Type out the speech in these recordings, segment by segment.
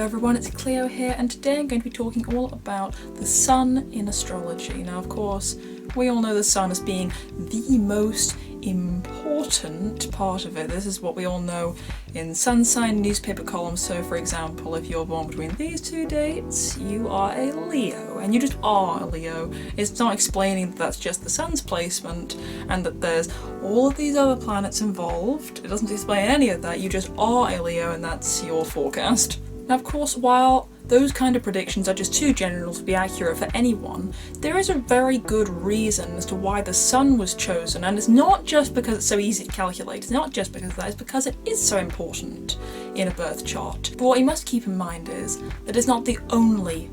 everyone, it's Cleo here, and today I'm going to be talking all about the sun in astrology. Now, of course, we all know the sun as being the most important part of it. This is what we all know in sun sign newspaper columns. So, for example, if you're born between these two dates, you are a Leo, and you just are a Leo. It's not explaining that that's just the sun's placement and that there's all of these other planets involved. It doesn't explain any of that. You just are a Leo, and that's your forecast. Now, of course, while those kind of predictions are just too general to be accurate for anyone, there is a very good reason as to why the sun was chosen, and it's not just because it's so easy to calculate, it's not just because of that, it's because it is so important in a birth chart. But what you must keep in mind is that it's not the only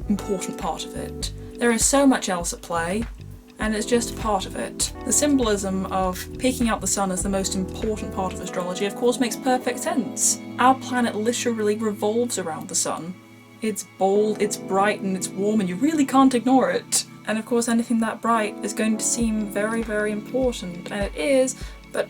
important part of it. There is so much else at play, and it's just a part of it. The symbolism of picking out the sun as the most important part of astrology, of course, makes perfect sense. Our planet literally revolves around the sun. It's bold, it's bright, and it's warm, and you really can't ignore it. And of course, anything that bright is going to seem very, very important, and it is, but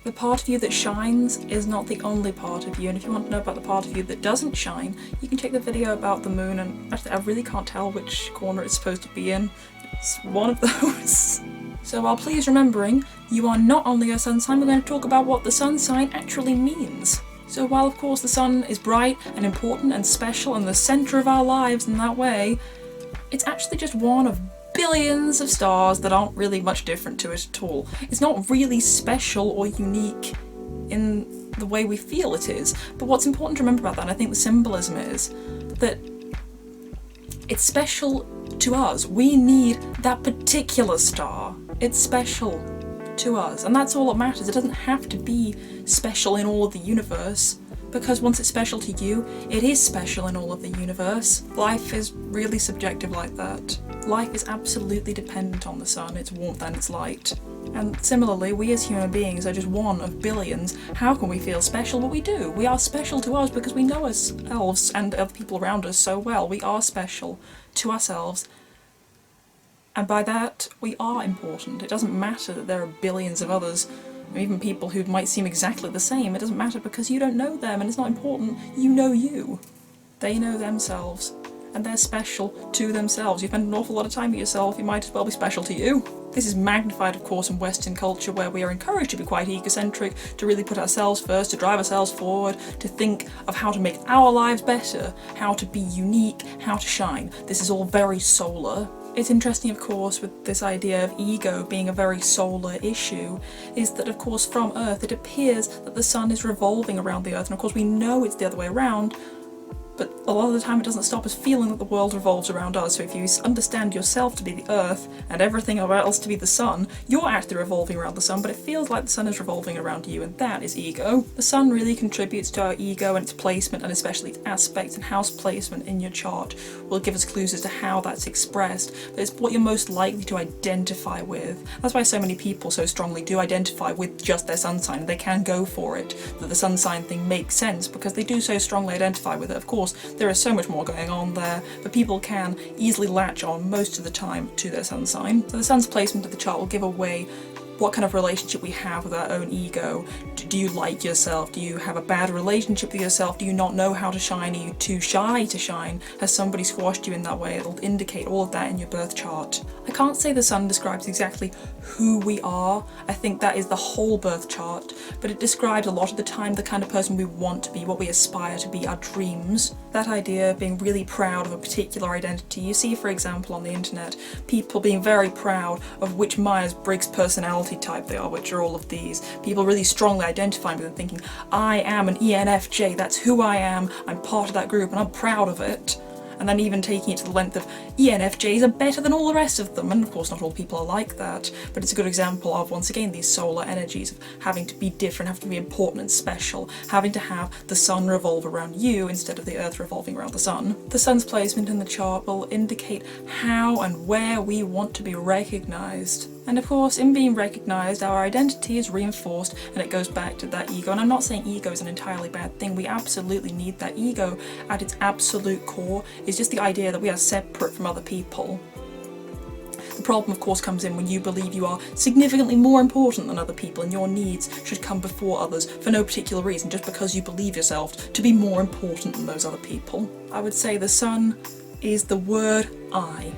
the part of you that shines is not the only part of you. And if you want to know about the part of you that doesn't shine, you can check the video about the moon, and actually I really can't tell which corner it's supposed to be in. It's one of those. So while please remembering, you are not only a sun sign, we're going to talk about what the sun sign actually means. So while of course the sun is bright and important and special and the centre of our lives in that way, it's actually just one of billions of stars that aren't really much different to it at all. It's not really special or unique in the way we feel it is. But what's important to remember about that, and I think the symbolism is, that it's special to us. We need that particular star. It's special to us, and that's all that matters. It doesn't have to be special in all of the universe, because once it's special to you, it is special in all of the universe. Life is really subjective like that. Life is absolutely dependent on the sun, its warmth and its light. And similarly, we as human beings are just one of billions. How can we feel special? Well, we do. We are special to us because we know ourselves and other people around us so well. We are special to ourselves. And by that, we are important. It doesn't matter that there are billions of others, or even people who might seem exactly the same. It doesn't matter because you don't know them, and it's not important. You know you. They know themselves, and they're special to themselves. You spend an awful lot of time with yourself, you might as well be special to you. This is magnified, of course, in Western culture, where we are encouraged to be quite egocentric, to really put ourselves first, to drive ourselves forward, to think of how to make our lives better, how to be unique, how to shine. This is all very solar. It's interesting, of course, with this idea of ego being a very solar issue, is that, of course, from Earth it appears that the sun is revolving around the Earth, and of course we know it's the other way around, but a lot of the time it doesn't stop us feeling that the world revolves around us. So if you understand yourself to be the Earth and everything else to be the sun, you're actually revolving around the sun, but it feels like the sun is revolving around you, and that is ego. The sun really contributes to our ego and its placement, and especially its aspect and house placement in your chart will give us clues as to how that's expressed, but it's what you're most likely to identify with. That's why so many people so strongly do identify with just their sun sign, and they can go for it, that the sun sign thing makes sense because they do so strongly identify with it. Of course, there is so much more going on there, but people can easily latch on most of the time to their sun sign. So the sun's placement of the chart will give away what kind of relationship we have with our own ego. Do you like yourself? Do you have a bad relationship with yourself? Do you not know how to shine? Are you too shy to shine? Has somebody squashed you in that way? It'll indicate all of that in your birth chart. I can't say the sun describes exactly who we are. I think that is the whole birth chart, but it describes a lot of the time the kind of person we want to be, what we aspire to be, our dreams. That idea of being really proud of a particular identity. You see, for example, on the internet, people being very proud of which Myers-Briggs personality type they are, which are all of these. People really strongly identifying with it, thinking, I am an ENFJ, that's who I am, I'm part of that group and I'm proud of it. And then even taking it to the length of ENFJs are better than all the rest of them, and of course not all people are like that, but it's a good example of, once again, these solar energies of having to be different, having to be important and special, having to have the sun revolve around you instead of the earth revolving around the sun. The sun's placement in the chart will indicate how and where we want to be recognised. And of course, in being recognised, our identity is reinforced, and it goes back to that ego. And I'm not saying ego is an entirely bad thing. We absolutely need that. Ego, at its absolute core, is just the idea that we are separate from other people. The The problem of course comes in when you believe you are significantly more important than other people and your needs should come before others for no particular reason, just because you believe yourself to be more important than those other people. I would say the sun is the word I.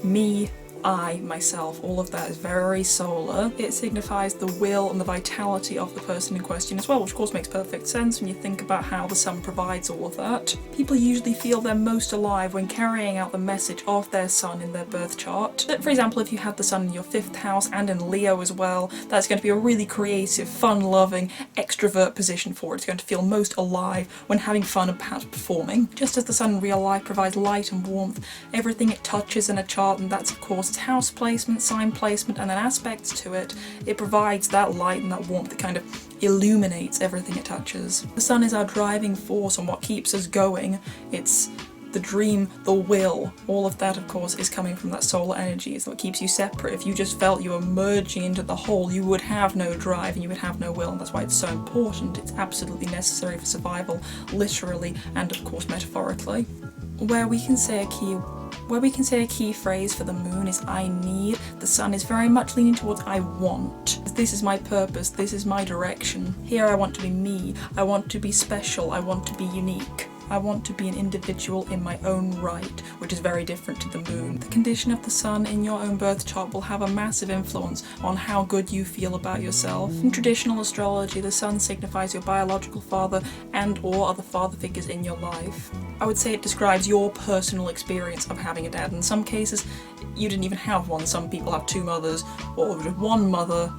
Me, I, myself, all of that is very solar. It signifies the will and the vitality of the person in question as well, which of course makes perfect sense when you think about how the sun provides all of that. People usually feel they're most alive when carrying out the message of their sun in their birth chart. For example, if you have the sun in your 5th house and in Leo as well, that's going to be a really creative, fun-loving, extrovert position for it. It's going to feel most alive when having fun and perhaps performing. Just as the sun in real life provides light and warmth, everything it touches in a chart, and that's of course house placement, sign placement, and then aspects to it, it provides that light and that warmth that kind of illuminates everything it touches. The sun is our driving force and what keeps us going. It's the dream, the will, all of that of course is coming from that solar energy. It's what keeps you separate. If you just felt you were merging into the whole, you would have no drive and you would have no will, and that's why it's so important. It's absolutely necessary for survival, literally and of course metaphorically. Where we can say a key phrase for the moon is I need, the sun is very much leaning towards I want. This is my purpose, this is my direction. Here I want to be me, I want to be special, I want to be unique. I want to be an individual in my own right, which is very different to the moon. The condition of the sun in your own birth chart will have a massive influence on how good you feel about yourself. In traditional astrology, the sun signifies your biological father and or other father figures in your life. I would say it describes your personal experience of having a dad. In some cases, you didn't even have one. Some people have 2 mothers, or just 1 mother,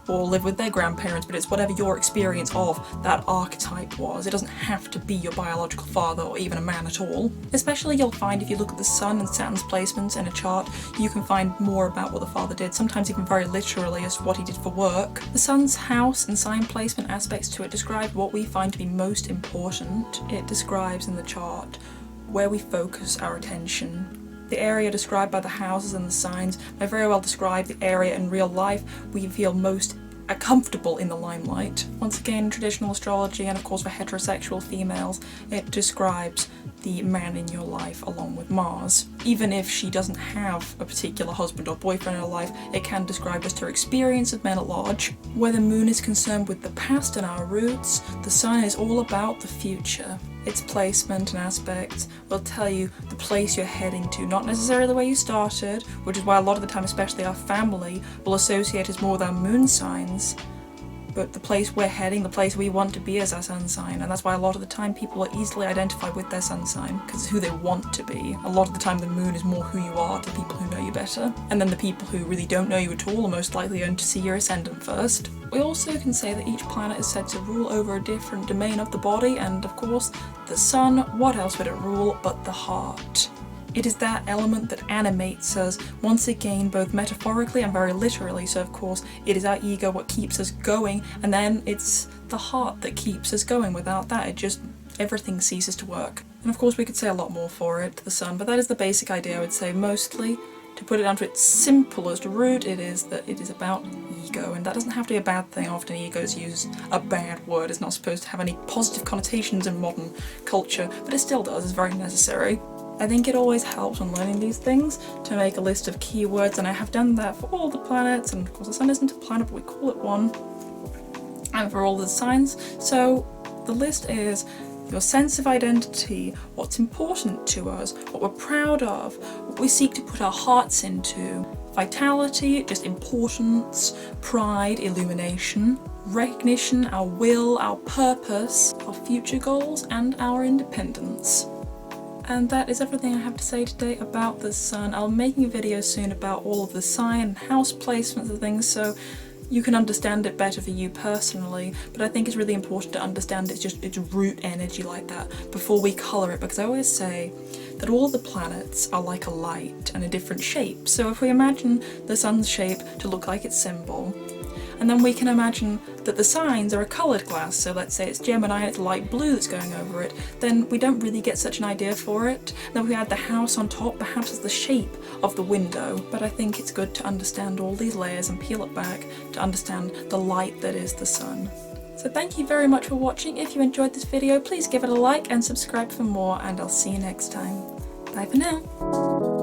or live with their grandparents, but it's whatever your experience of that archetype was. It doesn't have to be your biological father or even a man at all. Especially you'll find if you look at the sun and Saturn's placements in a chart, you can find more about what the father did, sometimes even very literally as what he did for work. The sun's house and sign placement aspects to it describe what we find to be most important. It describes in the chart where we focus our attention. The area described by the houses and the signs may very well describe the area in real life we feel most comfortable in the limelight. Once again, in traditional astrology, and of course for heterosexual females, it describes the man in your life along with Mars. Even if she doesn't have a particular husband or boyfriend in her life, it can describe just her experience of men at large. Where the moon is concerned with the past and our roots, the sun is all about the future. Its placement and aspects will tell you the place you're heading to, not necessarily the way you started, which is why a lot of the time, especially our family, will associate us more with our moon signs, but the place we're heading, the place we want to be is our sun sign, and that's why a lot of the time people are easily identified with their sun sign, because it's who they want to be. A lot of the time the moon is more who you are to people who know you better, and then the people who really don't know you at all are most likely going to see your ascendant first. We also can say that each planet is said to rule over a different domain of the body, and of course the sun, what else would it rule but the heart? It is that element that animates us, once again, both metaphorically and very literally. So of course it is our ego what keeps us going, and then it's the heart that keeps us going. Without that, everything ceases to work. And of course we could say a lot more for it, the sun, but that is the basic idea. I would say mostly, to put it down to its simplest root, it is that it is about ego, and that doesn't have to be a bad thing. Often ego is used a bad word. It's not supposed to have any positive connotations in modern culture, but it still does. It's very necessary. I think it always helps when learning these things to make a list of keywords, and I have done that for all the planets, and of course the sun isn't a planet but we call it one, and for all the signs. So the list is your sense of identity, what's important to us, what we're proud of, what we seek to put our hearts into, vitality, just importance, pride, illumination, recognition, our will, our purpose, our future goals, and our independence. And that is everything I have to say today about the sun. I'll be making a video soon about all of the sign and house placements and things, so you can understand it better for you personally, but I think it's really important to understand its root energy like that before we colour it, because I always say that all the planets are like a light and a different shape. So if we imagine the sun's shape to look like its symbol, and then we can imagine that the signs are a coloured glass, so let's say it's Gemini and it's light blue that's going over it, then we don't really get such an idea for it. Then we add the house on top, perhaps as the shape of the window, but I think it's good to understand all these layers and peel it back to understand the light that is the sun. So thank you very much for watching. If you enjoyed this video, please give it a like and subscribe for more, and I'll see you next time. Bye for now.